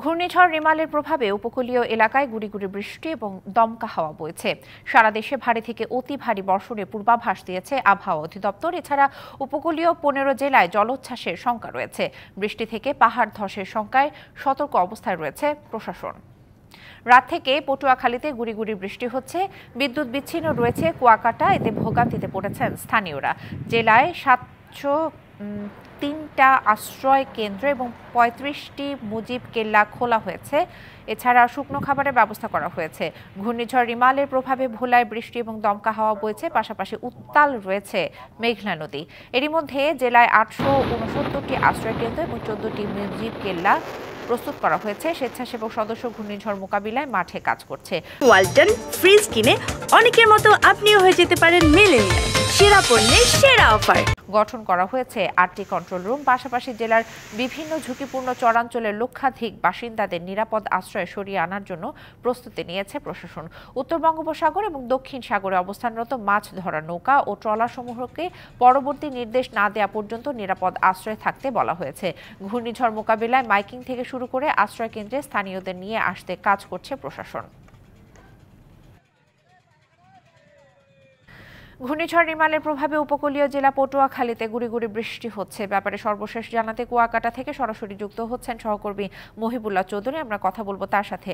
ঘূর্ণিঝড় রিমালের প্রভাবে উপকূলীয় এলাকায় গুড়ি গুড়ি বৃষ্টি এবং দমকা হাওয়া বইছে। সারা দেশে ভারী থেকে অতি ভারী বর্ষণের পূর্বাভাস দিয়েছে আবহাওয়া অধিদপ্তর। এছাড়া উপকূলীয় 15 জেলায় জলোচ্ছ্বাসের শঙ্কা রয়েছে। বৃষ্টি থেকে পাহাড় ধসের শঙ্কায় সতর্ক অবস্থায় রয়েছে প্রশাসন। রাত থেকে পটুয়াখালীতে গুড়ি গুড়ি বৃষ্টি হচ্ছে। বিদ্যুৎ বিচ্ছিন্ন রয়েছে কুয়াকাটা, এতে ভোগান্তিতে পড়েছেন স্থানীয়রা। জেলায় 703টা আশ্রয় কেন্দ্র এবং 35টি মুজিব কেল্লা খোলা হয়েছে। এছাড়া শুকনো খাবারের ব্যবস্থা করা হয়েছে। ঘূর্ণিঝড় রিমালের প্রভাবে ভোলায় বৃষ্টি এবং দমকা হাওয়া বইছে, পাশাপাশি উত্তাল রয়েছে মেঘনা নদী। এরই মধ্যে জেলায় 869টি আশ্রয় কেন্দ্র এবং 14টি মুজিব কেল্লা প্রস্তুত করা হয়েছে। স্বেচ্ছাসেবক সদস্য ঘূর্ণিঝড় মোকাবিলায় মাঠে কাজ করছে। ওয়ালটন ফ্রিজ কিনে অনেকের মতো আপনিও হয়ে যেতে পারেন মিলেনিয়াল। সেরা পণ্যের সেরা অফার। গঠন করা হয়েছে 8টি কন্ট্রোল রুম। পাশাপাশি জেলার বিভিন্ন ঝুঁকিপূর্ণ চরাঞ্চলের লক্ষাধিক বাসিন্দাদের নিরাপদ আশ্রয়ে সরিয়ে আনার জন্য প্রস্তুতি নিয়েছে প্রশাসন। উত্তর বঙ্গোপসাগর এবং দক্ষিণ সাগরে অবস্থানরত মাছ ধরার নৌকা ও ট্রলারসমূহকে পরবর্তী নির্দেশ না দেওয়া পর্যন্ত নিরাপদ আশ্রয়ে থাকতে বলা হয়েছে। ঘূর্ণিঝড় মোকাবিলায় মাইকিং থেকে শুরু করে আশ্রয় কেন্দ্রে স্থানীয়দের নিয়ে আসতে কাজ করছে প্রশাসন। ঘূর্ণিঝড় রিমালের প্রভাবে উপকূলীয় জেলা পটুয়াখালীতে গুড়ি গুড়ি বৃষ্টি হচ্ছে। ব্যাপারে সর্বশেষ জানাতে কুয়াকাটা থেকে সরাসরি যুক্ত হচ্ছেন সহকর্মী মহিবুল্লাহ চৌধুরী। আমরা কথা বলবো তার সাথে।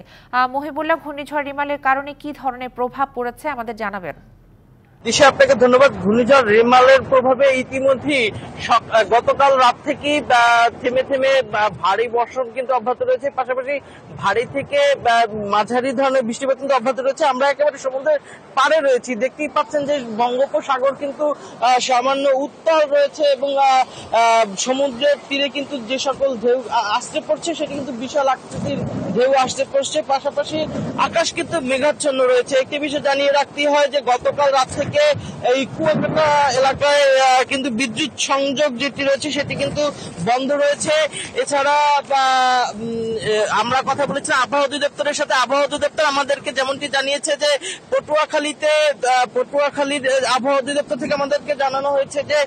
মহিবুল্লাহ, ঘূর্ণিঝড় রিমালের কারণে কি ধরনের প্রভাব পড়েছে আমাদের জানাবেন। দিশা, আপনাকে ধন্যবাদ। ঘূর্ণিঝড় রিমালের প্রভাবে ইতিমধ্যেই গতকাল রাত থেকেই থেমে থেমে ভারী বর্ষণ কিন্তু অব্যাহত রয়েছে। পাশাপাশি ভারী থেকে মাঝারি ধরনের বৃষ্টিপাত কিন্তু অব্যাহত রয়েছে। আমরা একেবারে সমুদ্রের পাড়ে রয়েছি, দেখতেই পাচ্ছেন যে বঙ্গোপসাগর কিন্তু সামান্য উত্তাল রয়েছে এবং সমুদ্রের তীরে কিন্তু যে সকল ঢেউ আসতে পড়ছে সেটি কিন্তু বিশাল আকৃতির ঢেউ আসতে পড়ছে। পাশাপাশি আকাশ কিন্তু মেঘাচ্ছন্ন রয়েছে। একটি বিষয় জানিয়ে রাখতে হয় যে গতকাল রাত থেকে এই কুয়াকাটা এলাকায় কিন্তু বিদ্যুৎ সংযোগ যেটি রয়েছে সেটি কিন্তু বন্ধ রয়েছে। এছাড়া আমরা কথা বলেছিলাম আবহাওয়া অধিদপ্তরের সাথে। আবহাওয়া অধিদপ্তর আমাদেরকে যেমনটি জানিয়েছে যে পটুয়াখালীর আবহাওয়া অধিদপ্তর থেকে আমাদেরকে জানানো হয়েছে যে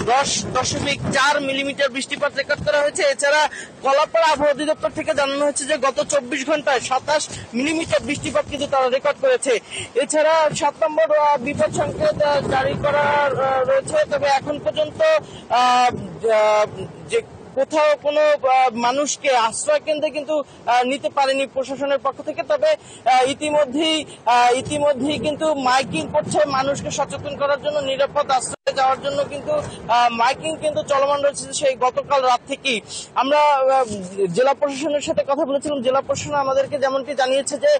10.4 মিলিমিটার বৃষ্টিপাত রেকর্ড করা হয়েছে। এছাড়া কলাপাড়া আবহাওয়া অধিদপ্তর থেকে জানানো হয়েছে যে গত 24 ঘন্টায় 27 মিলিমিটার বৃষ্টিপাত কিন্তু তারা রেকর্ড করেছে। এছাড়া 7 নম্বর বিপদ সংকেত জারি করা রয়েছে। তবে এখন পর্যন্ত যে কোথাও কোনো মানুষকে আশ্রয় কেন্দ্রে কিন্তু নিতে পারেনি প্রশাসনের পক্ষ থেকে। তবে ইতিমধ্যেই কিন্তু মাইকিং করছে মানুষকে সচেতন করার জন্য, নিরাপদ আশ্রয়ে যাওয়ার জন্য কিন্তু মাইকিং কিন্তু চলমান রয়েছে সেই গতকাল রাত থেকেই। আমরা জেলা প্রশাসনের সাথে কথা বলেছিলাম। জেলা প্রশাসন আমাদেরকে যেমনটি জানিয়েছে যে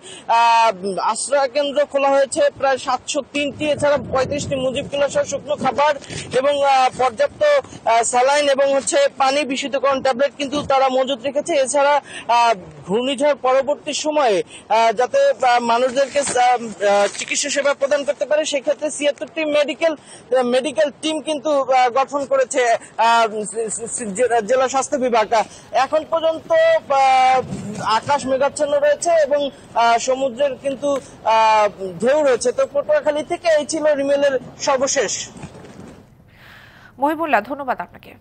আশ্রয় কেন্দ্র খোলা হয়েছে প্রায় 703টি। এছাড়া 35টি মুজিব কেল্লা সহ শুকনো খাবার এবং পর্যাপ্ত স্যালাইন এবং পানি বিশুদ্ধকরণ ট্যাবলেট কিন্তু তারা মজুত রেখেছে। এছাড়া ঘূর্ণিঝড় পরবর্তী সময়ে যাতে মানুষদেরকে চিকিৎসা সেবা প্রদান করতে পারে সেক্ষেত্রে 76টি মেডিকেল টিম কিন্তু গঠন করেছে জেলা স্বাস্থ্য বিভাগ। এখন পর্যন্ত আকাশ মেঘাচ্ছন্ন রয়েছে এবং সমুদ্রের কিন্তু ঢেউ রয়েছে। তো পটুয়াখালী থেকে এই ছিল রিমেলের সর্বশেষ। মহিবুল্লাহ, ধন্যবাদ আপনাকে।